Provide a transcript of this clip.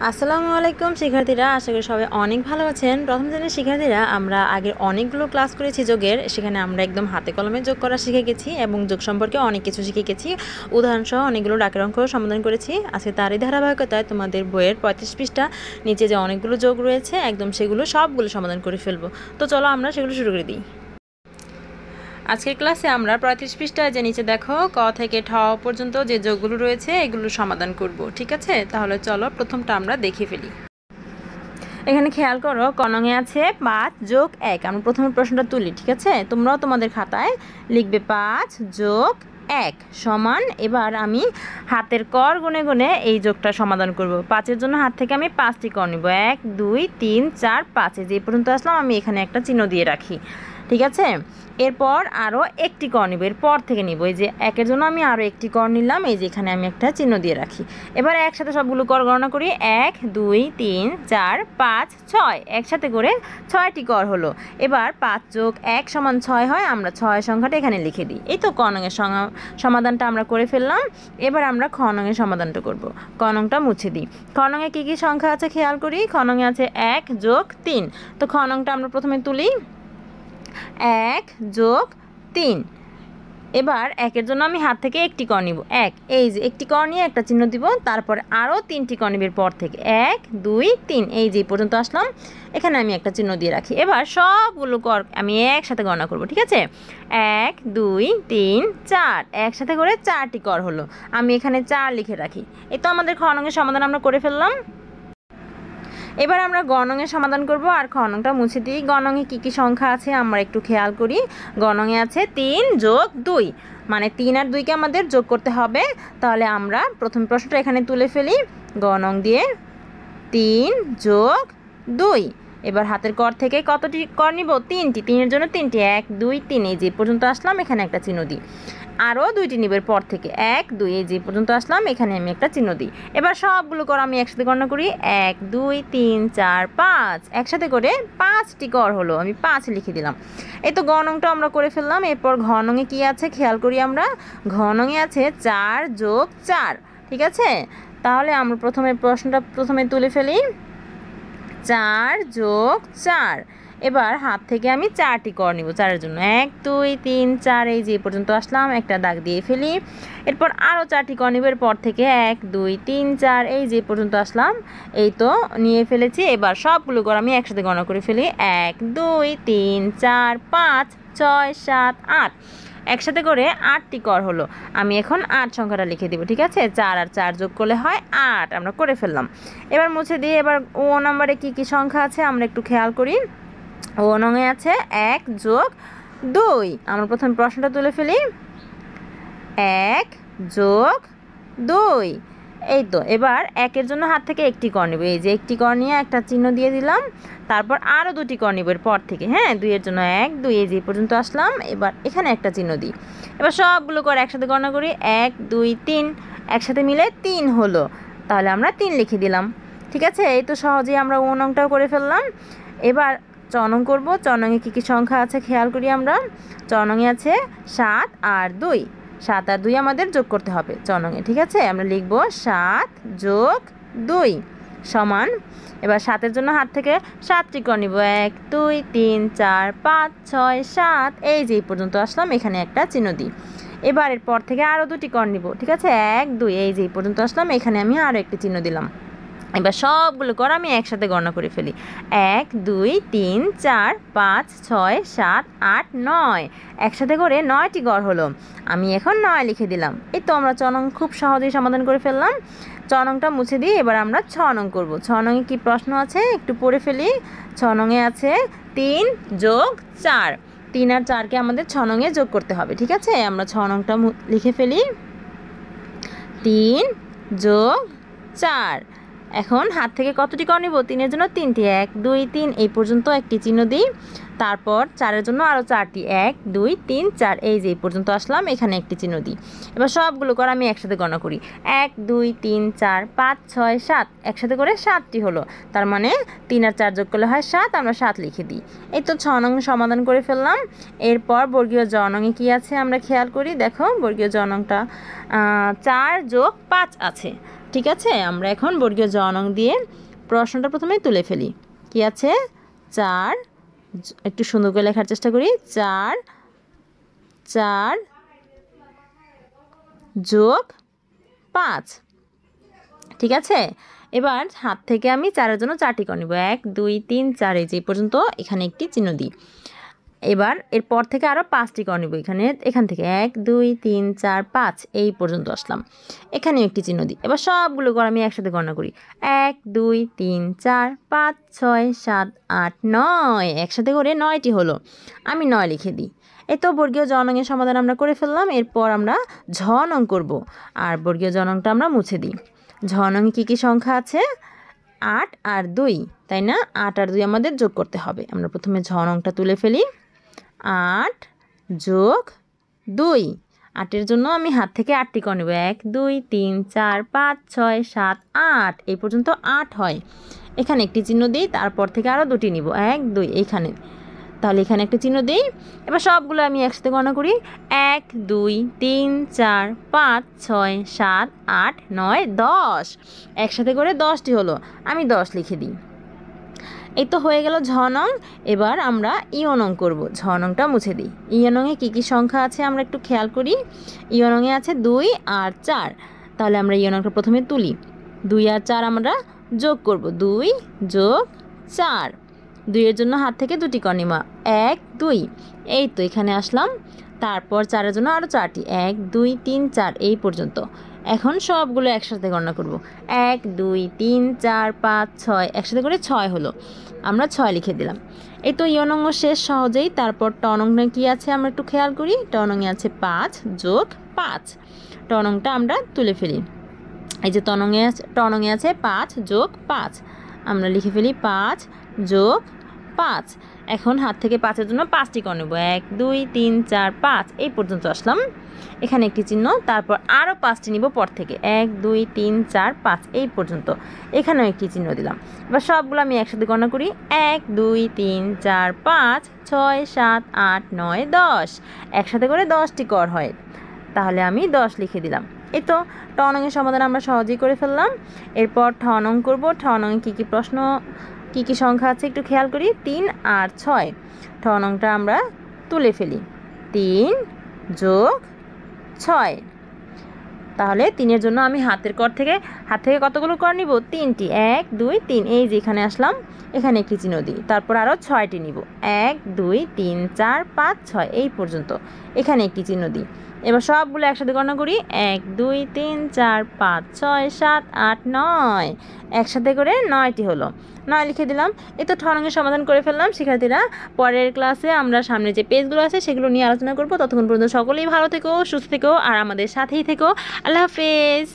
আসসালামু আলাইকুম শিক্ষার্থীরা, আশা করি সবাই অনেক ভালো আছেন। প্রথম শ্রেণীর শিক্ষার্থীরা, আমরা আগের অনেকগুলো ক্লাস করেছি যোগের। সেখানে আমরা একদম হাতে কলমে যোগ করা শিখে গেছি এবং যোগ সম্পর্কে অনেক কিছু শিখে গেছি। উদাহরণসহ অনেকগুলো ডাকের অঙ্ক সমাধান করেছি। আজকে তারই ধারাবাহিকতায় তোমাদের বইয়ের 35 পৃষ্ঠা নিচে যে অনেকগুলো যোগ রয়েছে একদম সেগুলো সবগুলো সমাধান করে ফেলবো। তো চলো আমরা সেগুলো শুরু করে দিই। আজকের ক্লাসে আমরা 35 পৃষ্ঠায় যে নিচে দেখো ক থেকে ঠ পর্যন্ত যে যোগগুলো রয়েছে এগুলো সমাধান করব। ঠিক আছে, তাহলে চলো প্রথমটা আমরা দেখে ফেলি। এখানে খেয়াল করো, কনঙে আছে 5 যোগ 1। আমরা প্রথমে প্রশ্নটা তুলি। ঠিক আছে, তোমরাও তোমাদের খাতায় লিখবে 5 যোগ 1 সমান। এবার আমি হাতের কর গুনে গুনে এই যোগটা সমাধান করব। 5-এর জন্য হাত থেকে আমি 5টি কর নিব। 1 2 3 4 5। যে পর্যন্ত আসলাম আমি এখানে একটা চিহ্ন দিয়ে রাখি। ঠিক আছে, এরপর আরও একটি কর নিব, এরপর থেকে নিব। এই যে 1-এর জন্য আমি আরও একটি কর নিলাম, এই যে এখানে আমি একটা চিহ্ন দিয়ে রাখি। এবার একসাথে সবগুলো কর গণনা করি। 1 2 3 4 5 6, একসাথে করে 6টি কর হলো। এবার 5 যোগ 1 সমান 6 হয়। আমরা 6 সংখ্যাটা এখানে লিখে দিই। এই তো কনঙের সমাধানটা আমরা করে ফেললাম। এবার আমরা খনঙের সমাধানটা করব। কনঙটা মুছে দিই। খনঙে কী কী সংখ্যা আছে খেয়াল করি। খনঙে আছে 1 যোগ 3। তো খনঙটা আমরা প্রথমে তুলি। 1 যোগ 3। এবার 1-এর জন্য আমি হাত থেকে একটি কর নিব। 1, এই যে একটি কর নিয়ে একটা চিহ্ন দিব। তারপর আরও 3টি কর নিবের পর থেকে 1 2 3, এই যে পর্যন্ত আসলাম, এখানে আমি একটা চিহ্ন দিয়ে রাখি। এবার সবগুলো কর আমি একসাথে গণনা করব। ঠিক আছে, 1 2 3 4, একসাথে করে 4টি কর হলো। আমি এখানে 4 লিখে রাখি। এই তো আমাদের খনঙের সমাধান আমরা করে ফেললাম। এবার আমরা গণঙের সমাধান করব আর খনঙটা মুছে দিই। গণঙে কী কী সংখ্যা আছে আমরা একটু খেয়াল করি। গণঙে আছে 3 যোগ 2, মানে 3 আর 2কে আমাদের যোগ করতে হবে। তাহলে আমরা প্রথম প্রশ্নটা এখানে তুলে ফেলি। গণঙ দিয়ে 3 যোগ 2। এবার হাতের কর থেকে কতটি কর নিব? 3টি। 3-এর জন্য 3টি। 1 2 3, এই যে পর্যন্ত আসলাম, এখানে একটা চিহ্ন দিই। আরও 2টি নিবের পর থেকে 1 2, এই যে পর্যন্ত আসলাম, এখানে আমি একটা চিহ্ন দিই। এবার সবগুলো কর আমি একসাথে গণনা করি। 1 2 3 4 5, একসাথে করে 5টি কর হলো। আমি 5 লিখে দিলাম। এই তো গণঙটা আমরা করে ফেললাম। এরপর ঘনঙে কী আছে খেয়াল করি আমরা। ঘনঙে আছে 4 যোগ 4। ঠিক আছে, তাহলে আমরা প্রশ্নটা প্রথমে তুলে ফেলি। 4 যোগ 4। এবার হাত থেকে আমি 4টি কর নিব। 4-এর জন্য 1 2 3 4, এই যে পর্যন্ত আসলাম, একটা দাগ দিয়ে ফেলি। এরপর আরও 4টি কর নিব। এরপর থেকে 1 2 3 4, এই যে পর্যন্ত আসলাম, এই তো নিয়ে ফেলেছি। এবার সবগুলো কর আমি একসাথে গণনা করে ফেলি। 1 2 3 4 5 6 7 8, একসাথে করে 8টি কর হলো। আমি এখন 8 সংখ্যাটা লিখে দিব। ঠিক আছে, 4 আর 4 যোগ করলে হয় 8। আমরা করে ফেললাম। এবার মুছে দিয়ে এবার ও নম্বরে কী কী সংখ্যা আছে আমরা একটু খেয়াল করি। ও নঙে আছে 1 যোগ 2। আমরা প্রথম প্রশ্নটা তুলে ফেলি। 1 যোগ 2, এই তো। এবার 1-এর জন্য হাত থেকে একটি কর নেব। এই যে একটি কর নিয়ে একটা চিহ্ন দিয়ে দিলাম। তারপর আরও 2টি কর নেব এর পর থেকে। হ্যাঁ, 2-এর জন্য 1 2, এই যে পর্যন্ত আসলাম। এবার এখানে একটা চিহ্ন দিই। এবার সবগুলো কর একসাথে গণনা করি। 1 2 3, একসাথে মিলে 3 হলো। তাহলে আমরা 3 লিখে দিলাম। ঠিক আছে, এই তো সহজেই আমরা ও নংটাও করে ফেললাম। এবার চনং করব। চনঙে কী কী সংখ্যা আছে খেয়াল করি আমরা। চনঙে আছে 7 আর 2। 7 আর 2 আমাদের যোগ করতে হবে চনঙে। ঠিক আছে, আমরা লিখব 7 যোগ 2 সমান। এবার 7-এর জন্য হাত থেকে 7টি কর নিব। 1 2 3 4 5 6 7, এই যে পর্যন্ত আসলাম, এখানে একটা চিহ্ন দিই। এবার এরপর থেকে আরও 2টি কর নিব। ঠিক আছে, 1 2, এই যে পর্যন্ত আসলাম, এখানে আমি আরও একটি চিহ্ন দিলাম। এবার সবগুলো কর আমি একসাথে গণনা করে ফেলি। 1 2 3 4 5 6 7 8 9, একসাথে করে 9টি কর হলো। আমি এখন 9 লিখে দিলাম। এই তো আমরা চনং খুব সহজেই সমাধান করে ফেললাম। চনংটা মুছে দিয়ে এবার আমরা 6 নং করব। 6 নংয়ে কী প্রশ্ন আছে একটু পড়ে ফেলি। 6 নংয়ে আছে 3 যোগ 4। 3 আর 4কে আমাদের 6 নংয়ে যোগ করতে হবে। ঠিক আছে, আমরা 6 নংটা লিখে ফেলি। 3 যোগ 4। এখন হাত থেকে কতটি কর নিব? 3-এর জন্য 3টি। 1 2 3, এই পর্যন্ত একটি চিহ্ন দিই। তারপর 4-এর জন্য আরও 4টি 1 2 3 4 এই যে এই পর্যন্ত আসলাম, এখানে একটি চিহ্ন দিই। এবার সবগুলো করে আমি একসাথে গণনা করি। 1 2 3 4 5 6 7 একসাথে করে 7টি হলো, তার মানে 3 আর 4 যোগ করলে হয় 7, আমরা 7 লিখে দিই। এই তো 6 নং সমাধান করে ফেললাম। এরপর বর্গীয় জ নংয়ে কী আছে আমরা খেয়াল করি। দেখো বর্গীয় জ নংটা 4 যোগ 5 আছে। ঠিক আছে, আমরা এখন বর্গীয় জ নং দিয়ে প্রশ্নটা প্রথমে তুলে ফেলি। কি আছে? 4, একটু সুন্দর করে লেখার চেষ্টা করি। 4 4 যোগ 5। ঠিক আছে, এবার হাত থেকে আমি 4-এর জন্য 4টি করে নিব। 1 2 3 4 এই যে পর্যন্ত, এখানে একটি চিহ্ন দিই। এবার এরপর থেকে আরও 5টি করে নিব। এখান থেকে 1 2 3 4 5 এই পর্যন্ত আসলাম, এখানেও একটি চিহ্ন দিই। এবার সবগুলো করে আমি একসাথে গণনা করি। 1 2 3 4 5 6 7 8 9 একসাথে করে 9টি হলো, আমি 9 লিখে দিই। এই তো বর্গীয় জ নংয়ের সমাধান আমরা করে ফেললাম। এরপর আমরা ঝ নং করব, আর বর্গীয় জ নংটা আমরা মুছে দিই। ঝ নংয়ে কী কী সংখ্যা আছে? 8 আর 2, তাই না? 8 আর 2 আমাদের যোগ করতে হবে। আমরা প্রথমে ঝ নংটা তুলে ফেলি। 8 যোগ 2, 8-এর জন্য আমি হাত থেকে 8টি করে নেব। 1 2 3 4 5 6 7 8 এই পর্যন্ত 8 হয়, এখানে একটি চিহ্ন দিই। তারপর থেকে আরও 2টি নিব, 1 2 এইখানে, তাহলে এখানে একটা চিহ্ন দিই। এবার সবগুলো আমি একসাথে গণনা করি। 1 2 3 4 5 6 7 8 9 10 একসাথে করে 10টি হলো, আমি 10 লিখে দিই। এই তো হয়ে গেল ঝ নং। এবার আমরা ইয় নং করব। ঝ নংটা মুছে দিই। ইয় নংয়ে কী কী সংখ্যা আছে আমরা একটু খেয়াল করি। ইয় নংয়ে আছে 2 আর 4, তাহলে আমরা ইয় নংটা প্রথমে তুলি। 2 আর 4 আমরা যোগ করব। 2 যোগ 4, 2-এর জন্য হাত থেকে 2টি করে নিব। 1 2 এই তো এখানে আসলাম। তারপর 4-এর জন্য আরও 4টি 1 2 3 4 এই পর্যন্ত। এখন সবগুলো একসাথে গণনা করব। 1 2 3 4 5 6 একসাথে করে 6 হলো, আমরা 6 লিখে দিলাম। এই তো ইয় নং শেষ সহজেই। তারপর ট নংয়ে কী আছে আমরা একটু খেয়াল করি। ট নংয়ে আছে 5 যোগ 5, ট নংটা আমরা তুলে ফেলি। এই যে ট নংয়ে আছে 5 যোগ 5, আমরা লিখে ফেলি 5 যোগ 5। এখন হাত থেকে 5-এর জন্য 5টি করে নেব। 1 2 3 4 5 এই পর্যন্ত আসলাম, এখানে একটি চিহ্ন। তারপর আরও 5টি নিব পর থেকে, 1 2 3 4 5 এই পর্যন্ত, এখানেও একটি চিহ্ন দিলাম। এবার সবগুলো আমি একসাথে গণনা করি। 1 2 3 4 5 6 7 8 9 10 একসাথে করে 10টি কর হয়, তাহলে আমি 10 লিখে দিলাম। এই তো ট নংয়ের সমাধান আমরা সহজেই করে ফেললাম। এরপর ঠ নং করব। ঠ নংয়ে কী কী সংখ্যা আছে একটু খেয়াল করি। 3 আর 6, ঠ নংটা আমরা তুলে ফেলি। 3 যোগ 6, তাহলে 3-এর জন্য আমি হাত থেকে কতগুলো কর নিব? 3টি। 1 2 3 এই যে এখানে আসলাম, এখানে একটি চিহ্ন দিই। তারপর আরও 6টি নিব। 1 2 3 4 5 6 এই পর্যন্ত, এখানে একটি চিহ্ন দিই। এবার সবগুলো একসাথে গণনা করি। 1 2 3 4 5 6 7 8 9 একসাথে করে 9টি হলো, 9 লিখে দিলাম। এই তো ঠ নংয়ের সমাধান করে ফেললাম। শিক্ষার্থীরা, পরের ক্লাসে আমরা সামনে যে পেজগুলো আছে সেগুলো নিয়ে আলোচনা করব। ততক্ষণ পর্যন্ত সকলেই ভালো থেকো, সুস্থ থেকো, আর আমাদের সাথেই থেকো। আল্লাহ হাফেজ।